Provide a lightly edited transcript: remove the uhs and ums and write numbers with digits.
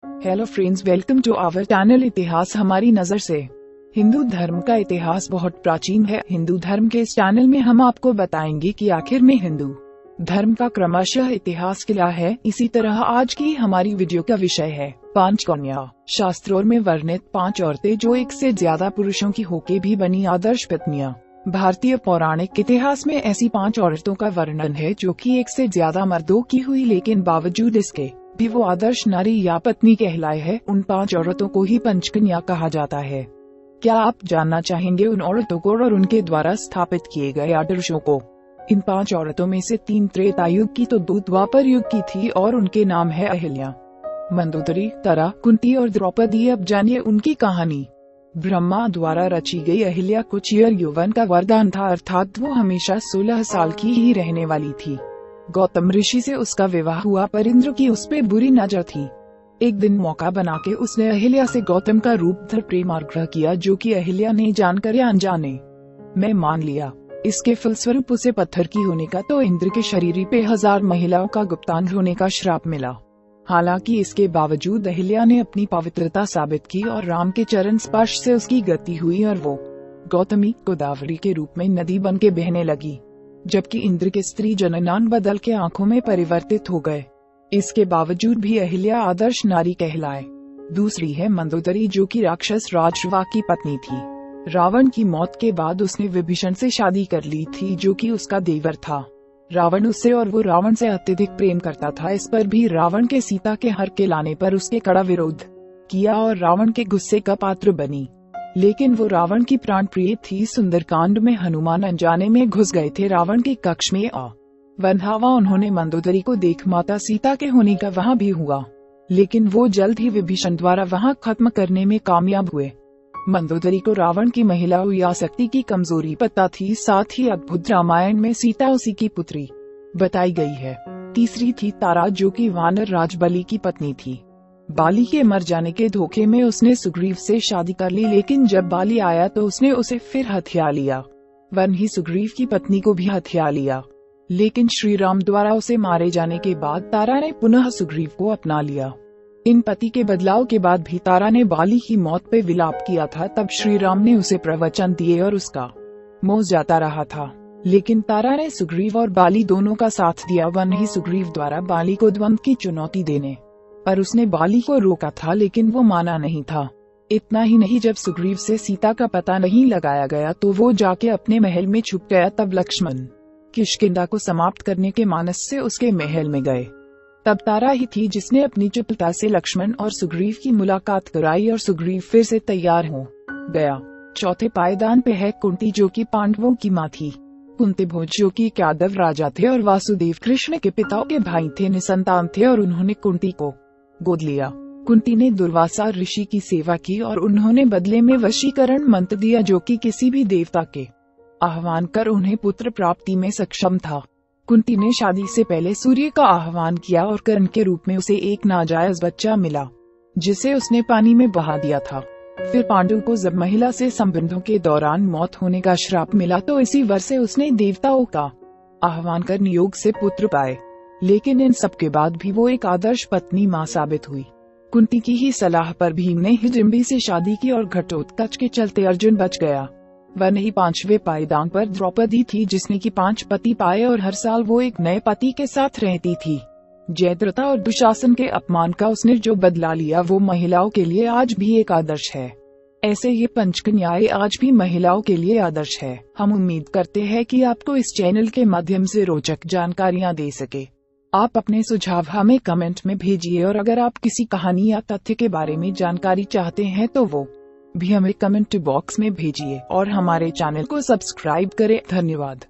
Hello friends, welcome to our channel इतिहास हमारी नजर से। हिंदू धर्म का इतिहास बहुत प्राचीन है। हिंदू धर्म के इस चैनल में हम आपको बताएंगे कि आखिर में हिंदू धर्म का क्रमशः इतिहास क्या है। इसी तरह आज की हमारी वीडियो का विषय है 5 कन्या। शास्त्रों में वर्णित 5 औरतें जो एक से ज्यादा पुरुषों की होके भी बनी आदर्श पत्नियां। भारतीय पौराणिक इतिहास में ऐसी 5 औरतों का वर्णन है जो कि एक से ज्यादा मर्दों की हुई, लेकिन बावजूद इसके भी वो आदर्श नारी या पत्नी कहलाए है। उन 5 औरतों को ही पंचकन्या कहा जाता है। क्या आप जानना चाहेंगे उन औरतों को और उनके द्वारा स्थापित किए गए आदर्शों को? इन 5 औरतों में से 3 त्रेता युग की तो 2 द्वापर युग की थी और उनके नाम है अहिल्या, मंदोदरी, तारा, कुंती और द्रौपदी। अब जानिए उनकी कहानी। ब्रह्मा द्वारा रची गई अहिल्या को चिर यौवन का वरदान था, अर्थात वो हमेशा 16 साल की ही रहने वाली थी। गौतम ऋषि से उसका विवाह हुआ पर इंद्र की उस पे बुरी नजर थी। एक दिन मौका बना के उसने अहिल्या से गौतम का रूप धर प्रेमाग्रह किया, जो कि अहिल्या ने जानकर या अनजाने में मान लिया। इसके फलस्वरूप उसे पत्थर की होने का तो इंद्र के शरीर पे 1000 महिलाओं का गुप्तांग होने का श्राप मिला। हालांकि इसके बावजूद अहिल्या ने अपनी पवित्रता साबित की और राम के चरण स्पर्श से उसकी गति हुई और वो गौतमी गोदावरी के रूप में नदी बन के बहने लगी, जबकि इंद्र के स्त्री जननान बदल के आंखों में परिवर्तित हो गए। इसके बावजूद भी अहिल्या आदर्श नारी कहलाए। दूसरी है मंदोदरी, जो कि राक्षस राजवा की पत्नी थी। रावण की मौत के बाद उसने विभीषण से शादी कर ली थी, जो कि उसका देवर था। रावण उससे और वो रावण से अत्यधिक प्रेम करता था। इस पर भी रावण के सीता के हर के लाने पर उसके कड़ा विरोध किया और रावण के गुस्से का पात्र बनी। लेकिन वो रावण की प्राण प्रिय थी। सुंदरकांड में हनुमान अनजाने में घुस गए थे रावण के कक्ष में। वंधावा उन्होंने मंदोदरी को देख माता सीता के होने का वहाँ भी हुआ, लेकिन वो जल्द ही विभीषण द्वारा वहाँ खत्म करने में कामयाब हुए। मंदोदरी को रावण की महिलाओं या शक्ति की कमजोरी पता थी। साथ ही अद्भुत रामायण में सीता उसी की पुत्री बताई गई है। तीसरी थी तारा, जो कि वानर राज बलि की पत्नी थी। बाली के मर जाने के धोखे में उसने सुग्रीव से शादी कर ली, लेकिन जब बाली आया तो उसने उसे फिर हथिया लिया। वन ही सुग्रीव की पत्नी को भी हथिया लिया, लेकिन श्री राम द्वारा उसे मारे जाने के बाद तारा ने पुनः सुग्रीव को अपना लिया। इन पति के बदलाव के बाद भी तारा ने बाली की मौत पे विलाप किया था। तब श्री राम ने उसे प्रवचन दिए और उसका मोह जाता रहा था, लेकिन तारा ने सुग्रीव और बाली दोनों का साथ दिया। वन ही सुग्रीव द्वारा बाली को द्वंद्व की चुनौती देने पर उसने बाली को रोका था, लेकिन वो माना नहीं था। इतना ही नहीं, जब सुग्रीव से सीता का पता नहीं लगाया गया तो वो जाके अपने महल में छुप गया। तब लक्ष्मण किष्किंधा को समाप्त करने के मानस से उसके महल में गए। तब तारा ही थी जिसने अपनी चतुरता से लक्ष्मण और सुग्रीव की मुलाकात कराई और सुग्रीव फिर से तैयार हो गया। चौथे पायदान पे है कुंती, जो कि पांडवों की माँ थी। कुंती भोज, जो कि यादव राजा थे और वासुदेव कृष्ण के पिता के भाई थे, निसंतान थे और उन्होंने कुंती को गोद लिया। कुंती ने दुर्वासा ऋषि की सेवा की और उन्होंने बदले में वशीकरण मंत्र दिया, जो कि किसी भी देवता के आह्वान कर उन्हें पुत्र प्राप्ति में सक्षम था। कुंती ने शादी से पहले सूर्य का आह्वान किया और कर्ण के रूप में उसे एक नाजायज बच्चा मिला, जिसे उसने पानी में बहा दिया था। फिर पांडु को जब महिला से संबंधों के दौरान मौत होने का श्राप मिला तो इसी वर्ष से उसने देवताओं का आह्वान कर नियोग से पुत्र पाए। लेकिन इन सब के बाद भी वो एक आदर्श पत्नी माँ साबित हुई। कुंती की ही सलाह पर भीम ने हिडिंबा से शादी की और घटोत्कच के चलते अर्जुन बच गया। वह नहीं 5वें पायदान पर द्रौपदी थी, जिसने की 5 पति पाए और हर साल वो एक नए पति के साथ रहती थी। जयद्रथा और दुशासन के अपमान का उसने जो बदला लिया वो महिलाओं के लिए आज भी एक आदर्श है। ऐसे ये पंचकन्याएं आज भी महिलाओं के लिए आदर्श है। हम उम्मीद करते हैं कि आपको इस चैनल के माध्यम से रोचक जानकारियाँ दे सके। आप अपने सुझाव हमें कमेंट में भेजिए और अगर आप किसी कहानी या तथ्य के बारे में जानकारी चाहते हैं तो वो भी हमें कमेंट बॉक्स में भेजिए और हमारे चैनल को सब्सक्राइब करें। धन्यवाद।